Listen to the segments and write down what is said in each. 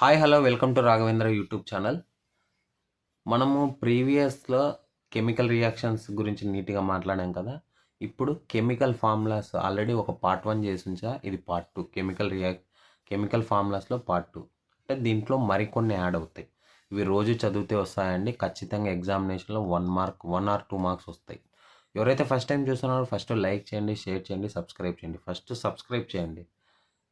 Hi hello welcome to Raghavendra YouTube channel. మనము ప్రీవియస్లో chemical reactions గురించి నీట్గా మాట్లాడాం కదా. ఇప్పుడు కెమికల్ ఫార్ములాస్ ఆల్రెడీ ఒక పార్ట్ 1 చేసి ఉంచా. ఇది పార్ట్ 2 కెమికల్ ఫార్ములాస్లో పార్ట్ 2. అంటే దీంట్లో మరికొన్ని యాడ్ అవుతాయి. ఇవి రోజు చదివితే వస్తాయండి. ఖచ్చితంగా ఎగ్జామినేషన్లో 1 మార్క్ 1 ఆర్ 2 మార్క్స్ వస్తాయి. ఎవరైతే ఫస్ట్ టైం చూస్తున్నారో ఫస్ట్ లైక్ చేయండి, షేర్ చేయండి, సబ్స్క్రైబ్ చేయండి. ఫస్ట్ సబ్స్క్రైబ్ చేయండి.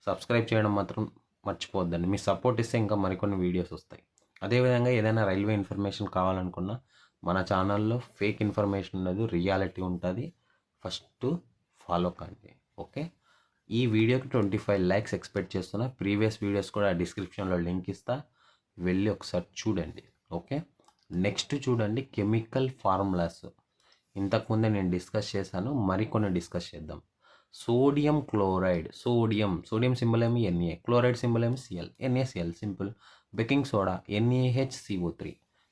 సబ్స్క్రైబ్ చేయడం మాత్రం మర్చిపోవద్దండి. మీ సపోర్ట్ ఇస్తే ఇంకా మరికొన్ని వీడియోస్ వస్తాయి. అదేవిధంగా ఏదైనా రైల్వే ఇన్ఫర్మేషన్ కావాలనుకున్నా మన ఛానల్లో ఫేక్ ఇన్ఫర్మేషన్ ఉండదు, రియాలిటీ ఉంటుంది. ఫస్ట్ ఫాలో కండి. ఓకే, ఈ వీడియోకి 25 లైక్స్ ఎక్స్పెక్ట్ చేస్తున్నా. ప్రీవియస్ వీడియోస్ కూడా డిస్క్రిప్షన్లో లింక్ ఇస్తా, వెళ్ళి ఒకసారి చూడండి. ఓకే, నెక్స్ట్ చూడండి కెమికల్ ఫార్ములాస్. ఇంతకుముందే నేను డిస్కస్ చేశాను, మరికొన్ని డిస్కస్ చేద్దాం. సోడియం క్లోరైడ్, సోడియం సింబల్ ఏమి Na, క్లోరైడ్ సింబల్ ఏమి Cl, NaCl simple. Baking soda NaHCO3,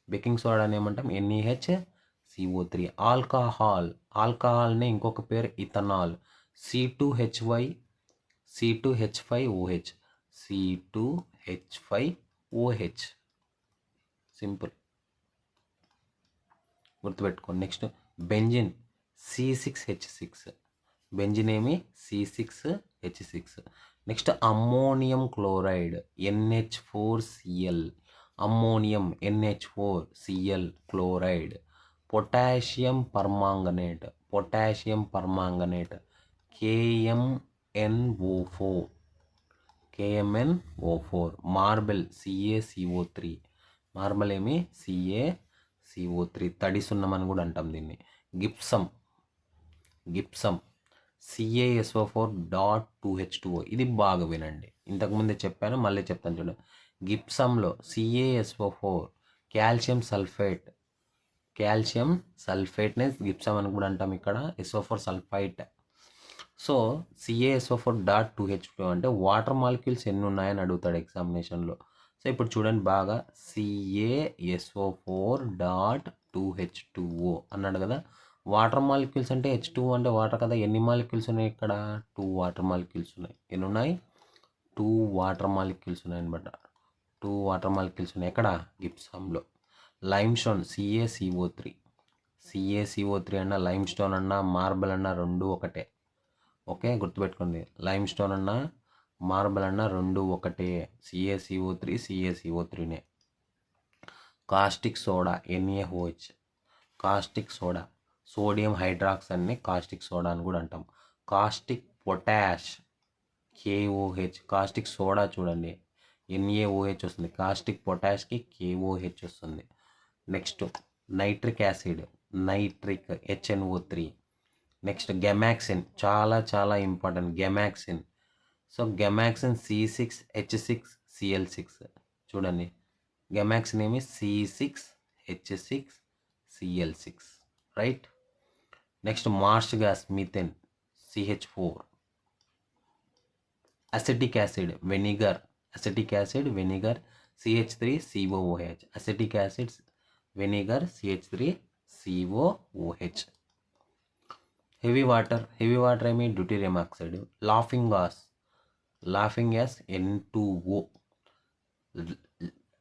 baking సోడాని ఏమంటాం NaHCO3. ఆల్కహాల్ని ఇంకొక పేరు ఇథనాల్, C2H5OH, C2H5OH సింపుల్, గుర్తుపెట్టుకోండి. నెక్స్ట్ బెంజిన్ C6H6, బెంజిన్ ఏమి C6H6. Next ammonium chloride NH4Cl, ammonium NH4Cl chloride. Potassium permanganate KMNO4. Marble CaCO3, marble ఏమి CaCO3, తడి సున్నం కూడా అంటాం దీన్ని. గిప్సమ్ CaSO4.2H2O. ఇది బాగా వినండి, ఇంతకుముందే చెప్పాను, మళ్ళీ చెప్తాను చూడండి. గిప్సంలో CaSO4, కాల్షియం సల్ఫేట్నే గిప్సమ్ అని కూడా అంటాం. ఇక్కడ SO4 సల్ఫైట్. సో CaSO4.2H2O అంటే వాటర్ మాలిక్యూల్స్ ఎన్ని ఉన్నాయని అడుగుతాడు ఎగ్జామినేషన్లో. సో ఇప్పుడు చూడండి బాగా, CaSO4.2H2O అన్నాడు కదా. వాటర్ మాలిక్యూల్స్ అంటే H2O అంటే వాటర్ కదా. ఎన్ని మాలిక్యూల్స్ ఉన్నాయి ఇక్కడ? 2 వాటర్ మాలిక్యూల్స్ ఉన్నాయి. ఎన్ని ఉన్నాయి? 2 వాటర్ మాలిక్యూల్స్ ఉన్నాయి అనమాట. 2 వాటర్ మాలిక్యూల్స్ ఉన్నాయి ఎక్కడ? గిప్సంలో. లైమ్ స్టోన్ CaCO3 అన్న, లైమ్ స్టోన్ అన్న, మార్బల్ అన్న రెండు ఒకటే. ఓకే, గుర్తుపెట్టుకోండి. లైమ్ స్టోన్ అన్న, మార్బల్ అన్న రెండు ఒకటే. CaCO3నే. Caustic soda NaOH, caustic soda. Sodium హైడ్రాక్సైడ్ని కాస్టిక్ సోడా అని కూడా అంటాం. Caustic potash KOH, caustic soda చూడండి NaOH వస్తుంది, కాస్టిక్ పొటాష్కి KOH వస్తుంది. Next nitric acid, HNO3. Next gammexane, చాలా ఇంపార్టెంట్ గెమాక్సిన్. సో గెమాక్సిన్ C6H6Cl6 చూడండి. గెమాక్సిన్ ఏమి C6H6Cl6, right. Next marsh gas methane CH4. Acetic acid vinegar CH3COOH, acetic acid vinegar CH3COOH. Heavy water ఏమి deuterium oxide. Laughing gas N2O.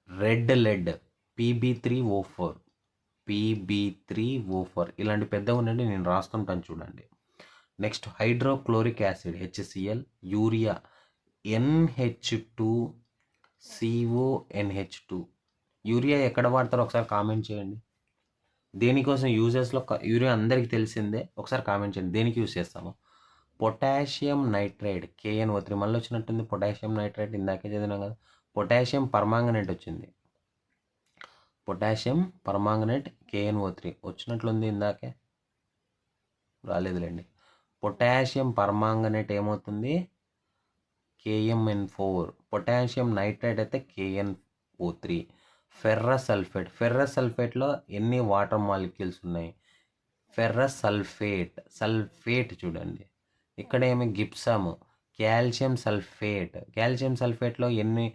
Red lead PB3O4. ఇలాంటి పెద్దగా ఉండండి, నేను రాస్తుంటాను చూడండి. Next hydrochloric acid HCl. Urea NH2CONH2. Urea ఎక్కడ వాడతారో ఒకసారి కామెంట్ చేయండి. దేనికోసం యూజెస్లో యూరియా అందరికీ తెలిసిందే, ఒకసారి కామెంట్ చేయండి దేనికి యూజ్ చేస్తాము. పొటాషియం నైట్రైడ్ KNO3, మళ్ళీ వచ్చినట్టుంది పొటాషియం నైట్రైడ్, ఇందాకే చదివినాం కదా. పొటాషియం పర్మాంగనేట్ వచ్చింది, పొటాషియం పర్మాంగనేట్ KNO3 వచ్చినట్లుంది, ఇందాకే రాలేదులేండి. పొటాషియం పర్మాంగనేట్ ఏమవుతుంది? KMN4. పొటాషియం నైట్రైడ్ అయితే KNO3. ఫెర్రస్ సల్ఫేట్లో ఎన్ని వాటర్ మాలిక్యూల్స్ ఉన్నాయి? సల్ఫేట్ చూడండి. ఇక్కడ ఏమి గిప్సమ్, కాల్షియం సల్ఫేట్లో ఎన్ని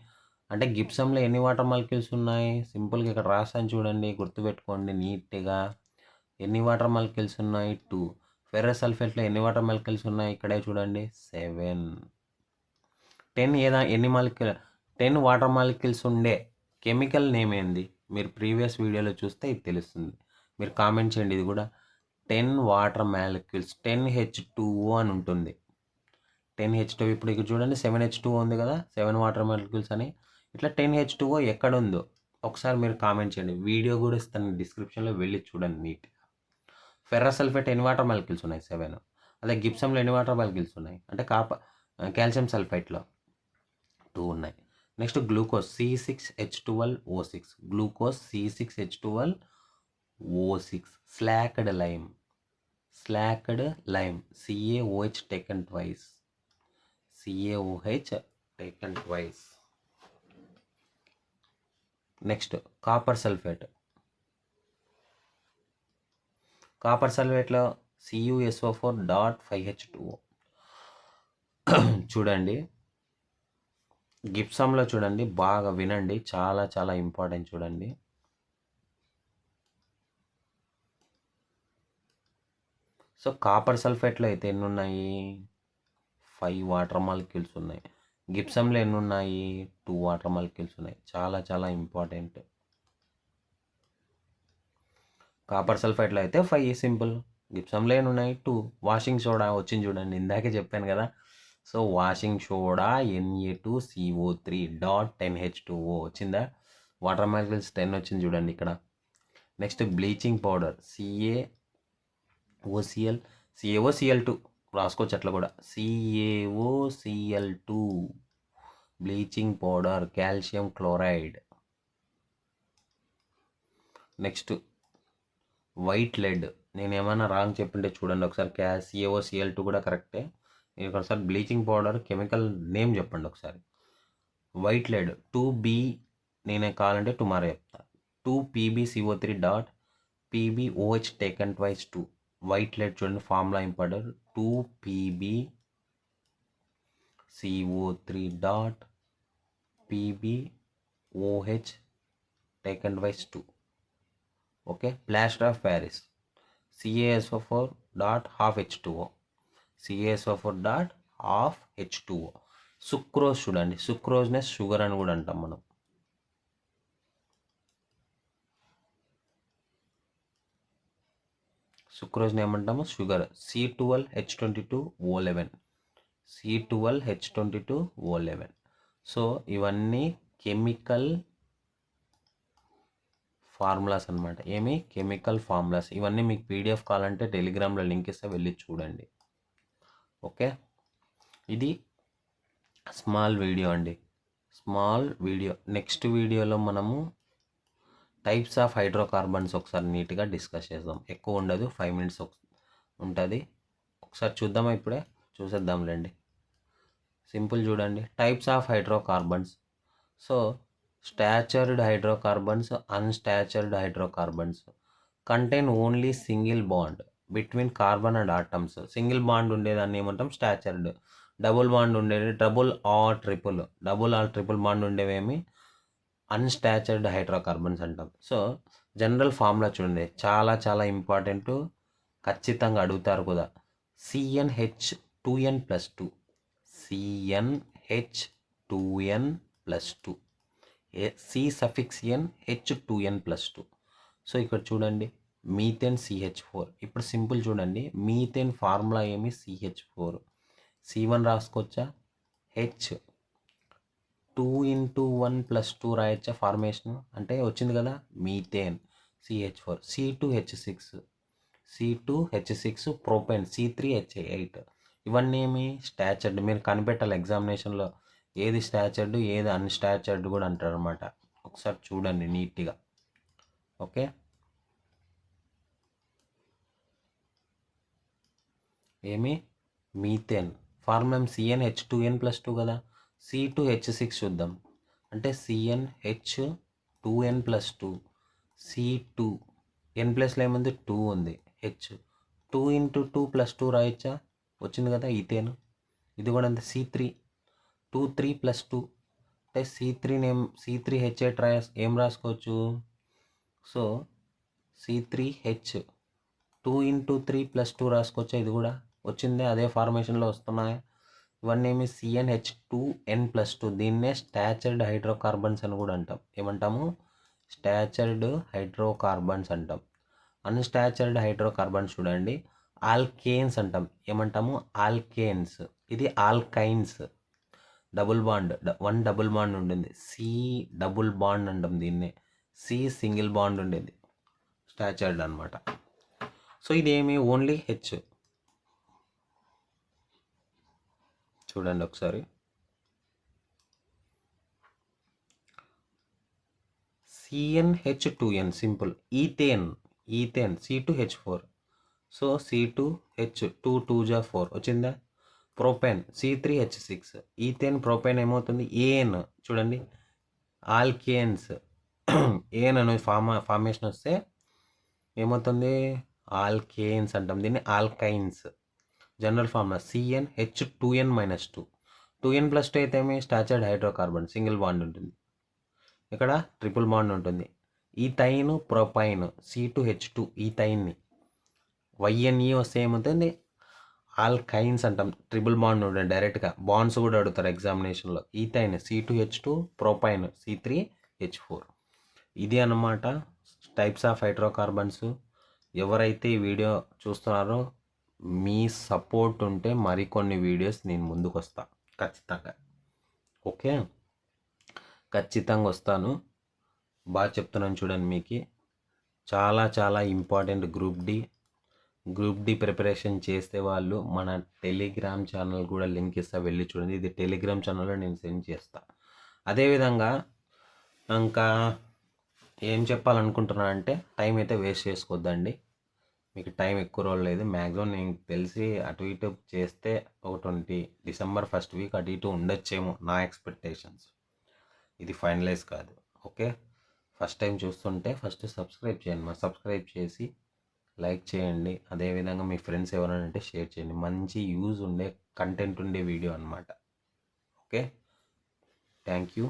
అంటే గిప్సంలో ఎన్ని వాటర్ మాలిక్యూల్స్ ఉన్నాయి? సింపుల్గా ఇక్కడ రాస్తాను చూడండి, గుర్తుపెట్టుకోండి నీట్గా. ఎన్ని వాటర్ మాలిక్యూల్స్ ఉన్నాయి? 2. ఫెర్రస్ సల్ఫేట్లో ఎన్ని వాటర్ మాలిక్యూల్స్ ఉన్నాయి? ఇక్కడే చూడండి 7. 10 ఎన్ని మాలిక్యూల్? 10 వాటర్ మాలిక్యూల్స్ ఉండే కెమికల్ నేమ్ ఏంది? మీరు ప్రీవియస్ వీడియోలో చూస్తే ఇది తెలుస్తుంది. మీరు కామెంట్ చేయండి. ఇది కూడా 10 వాటర్ మాలిక్యూల్స్ 10H2O అని ఉంటుంది. 10H2O. ఇప్పుడు ఇక్కడ చూడండి 7H2O ఉంది కదా, 7 వాటర్ మాలిక్యూల్స్ అని. ఇట్లా 10H2O ఎక్కడ ఉందో ఒకసారి మీరు కామెంట్ చేయండి. వీడియో కూడా ఇస్తాను డిస్క్రిప్షన్లో, వెళ్ళి చూడండి నీట్గా. ఫెర్రస్ సల్ఫేట్ ఎన్ని వాటర్ మాలిక్యూల్స్ ఉన్నాయి? 7. అదే గిప్సంలో ఎన్ని వాటర్ మాలిక్యూల్స్ ఉన్నాయి అంటే కాల్షియం సల్ఫైట్లో 2 ఉన్నాయి. Next glucose C6H12O6, glucose C6H12O6. Slaked lime CaOH taken twice. Next copper సల్ఫేట్లో CuSO4.5H2O. చూడండి గిప్సంలో చూడండి, బాగా వినండి, చాలా చాలా ఇంపార్టెంట్. చూడండి సో కాపర్ సల్ఫేట్లో అయితే ఎన్ని ఉన్నాయి? 5 వాటర్ మాలిక్యూల్స్ ఉన్నాయి. గిప్సంలో ఎన్ని ఉన్నాయి? 2 వాటర్ మాలిక్యూల్స్ ఉన్నాయి. చాలా చాలా ఇంపార్టెంట్. కాపర్ సల్ఫేట్లో అయితే 5 సింపుల్. గిప్సంలో ఎన్ని ఉన్నాయి? 2. వాషింగ్ సోడా వచ్చింది చూడండి, ఇందాకే చెప్పాను కదా. సో వాషింగ్ సోడా Na2CO3.10H2O వచ్చిందా? వాటర్ మాలిక్యూల్స్ 10 వచ్చింది చూడండి ఇక్కడ. నెక్స్ట్ బ్లీచింగ్ పౌడర్ CaOCl2 రాసుకోవచ్చు అట్లా కూడా, CaOCl2 bleaching powder, calcium chloride. Next white lead. నేను ఏమైనా రాంగ్ చెప్పింటే చూడండి ఒకసారి. CaOCl2 కూడా కరెక్టే. నేను ఒకసారి బ్లీచింగ్ పౌడర్ కెమికల్ నేమ్ చెప్పండి ఒకసారి. వైట్ లెడ్ 2B, నేనే కావాలంటే టుమారో చెప్తా. 2PbCO3.PbOH taken twice 2. White lead చూడండి, formula important. 2PbCO3.PbOH taken twice 2. Okay. Plaster of Paris CaSO4.12H2O. CaSO4.12H2O. Sucrose చూడండి, సుక్రోజ్నే షుగర్ అని కూడా అంటాం మనం. సుక్రోజ్ని ఏమంటాము? షుగర్. C12H22O11. C12H22O11. సో ఇవన్నీ కెమికల్ ఫార్ములాస్ అనమాట. ఏమి? Chemical formulas. ఇవన్నీ మీకు PDF కావాలంటే టెలిగ్రామ్లో లింక్ ఇస్తే వెళ్ళి చూడండి. ఓకే, ఇది స్మాల్ వీడియో అండి, స్మాల్ వీడియో. నెక్స్ట్ వీడియోలో మనము టైప్స్ ఆఫ్ హైడ్రోకార్బన్స్ ఒకసారి నీట్గా డిస్కస్ చేద్దాం. ఎక్కువ ఉండదు, 5 minutes ఉంటుంది. ఒకసారి చూద్దామా? ఇప్పుడే చూసేద్దాంలేండి. సింపుల్ చూడండి, types of hydrocarbons. So saturated hydrocarbons, unsaturated hydrocarbons contain only single bond between carbon and atoms. Single bond ఉండేదాన్ని ఏమంటాం? స్టాచర్డ్. డబుల్ బాండ్ ఉండేది డబుల్ ఆర్ ట్రిపుల్ బాండ్ ఉండేవేమి అన్స్టాచర్డ్ హైడ్రోకార్బన్స్ అంటాం. సో జనరల్ ఫార్ములా చూడండి, చాలా చాలా important, ఖచ్చితంగా అడుగుతారు కూడా. CnH2n+2. CnH2n+2. C_N H2n+2. So ఇక్కడ చూడండి మీథేన్ CH4. ఇప్పుడు సింపుల్ చూడండి, మీథేన్ ఫార్ములా ఏమి? CH4. C1 రాసుకోవచ్చా? H 2 × 1+2 రాయొచ్చా? ఫార్మేషన్ అంటే వచ్చింది కదా methane CH4. C2H6 propane C3H8. ఇవన్నీ ఏమి? స్టాచర్డ్. మీరు కనిపెట్టాలి ఎగ్జామినేషన్లో, ఏది స్టాచర్డ్ ఏది అన్స్టాచర్డ్ కూడా అంటారు అనమాట. ఒకసారి చూడండి నీట్గా. ఓకే, ఏమి? మీథేన్ ఫార్ములా CnH2n+2 కదా. C2H6 చూద్దాం, అంటే CnH2n+2. C2 n ప్లస్లో ఏముంది? 2 ఉంది. H 2 × 2+2 రాయొచ్చా? వచ్చింది కదా ఈథేన్. ఇది కూడా అంతే. C3 2 3+2 అంటే C3H8 ఏం రాసుకోవచ్చు? So C3H 2 × 3+2 రాసుకోవచ్చా? ఇది కూడా వచ్చిందే, అదే ఫార్మేషన్లో వస్తున్నాయా? ఇవన్నీ ఏమి CnH2n+2 దీన్నే స్టాచర్డ్ హైడ్రోకార్బన్స్ అని కూడా అంటాం. ఏమంటాము? స్టాచర్డ్ హైడ్రోకార్బన్స్ అంటాం. అన్స్టాచర్డ్ హైడ్రోకార్బన్స్ చూడండి ఆల్కేన్స్ అంటాం. ఏమంటాము? ఆల్కేన్స్. ఇది alkynes. Double bond, one double bond ఉంటుంది. సి డబుల్ బాండ్ అంటాం దీన్నే. సి సింగిల్ బాండ్ ఉండేది స్టాచర్డ్ అనమాట. సో ఇదేమి ఓన్లీ హెచ్. చూడండి ఒకసారి. CnH2n simple. Ethane C2H4. So C2H 2 వచ్చిందా? Propane C3H6. ఈథేన్ ప్రొపేన్ ఏమవుతుంది? ఏన్. చూడండి ఆల్కేన్స్. ఏన్ అనే ఫార్మేషన్ వస్తే ఏమవుతుంది? ఆల్కేన్స్ అంటాం దీన్ని. Alkynes. General formula CnH2n-2. 2n+2 అయితే ఏమి? స్టాచర్డ్ హైడ్రోకార్బన్, సింగిల్ బాండ్ ఉంటుంది. ఇక్కడ ట్రిపుల్ బాండ్ ఉంటుంది. ఈథైన్ ప్రొపైన్ C2H2 ఈథైన్ని. YnE వస్తే ఏమవుతుంది? ఆల్కైన్స్ అంటాం. ట్రిపుల్ బాండ్ ఉంటుంది డైరెక్ట్గా. బాండ్స్ కూడా అడుగుతారు ఎగ్జామినేషన్లో. ఈథైన్ C2H2, ప్రొపైన్ C3H4. ఇది అన్నమాట టైప్స్ ఆఫ్ హైడ్రోకార్బన్స్. ఎవరైతే ఈ వీడియో చూస్తున్నారో మీ సపోర్ట్ ఉంటే మరికొన్ని వీడియోస్ నేను ముందుకు వస్తా ఖచ్చితంగా. ఓకే, ఖచ్చితంగా వస్తాను. బాగా చెప్తున్నాను చూడండి. మీకు చాలా చాలా ఇంపార్టెంట్ గ్రూప్ డి ప్రిపరేషన్ చేస్తే వాళ్ళు మన టెలిగ్రామ్ ఛానల్ కూడా లింక్ ఇస్తా, వెళ్ళి చూడండి. ఇది టెలిగ్రామ్ ఛానల్లో నేను సెండ్ చేస్తా. అదేవిధంగా ఇంకా ఏం చెప్పాలనుకుంటున్నా అంటే, టైం అయితే వేస్ట్ చేసుకోవద్దండి. మీకు టైం ఎక్కువ రోజులు లేదు. మ్యాక్సిమం నేను తెలిసి అటు ఇటు చేస్తే ఒక 20 డిసెంబర్ 1st వీక్ అటు ఇటు ఉండొచ్చేమో నా ఎక్స్పెక్టేషన్స్. ఇది ఫైనలైజ్ కాదు. ఓకే, ఫస్ట్ టైం చూస్తుంటే ఫస్ట్ సబ్స్క్రైబ్ చేయండి. సబ్స్క్రైబ్ చేసి లైక్ చేయండి. అదేవిధంగా మీ ఫ్రెండ్స్ ఎవరైనా అంటే షేర్ చేయండి. మంచి యూజ్ ఉండే కంటెంట్ ఉండే వీడియో అనమాట. Okay, thank you.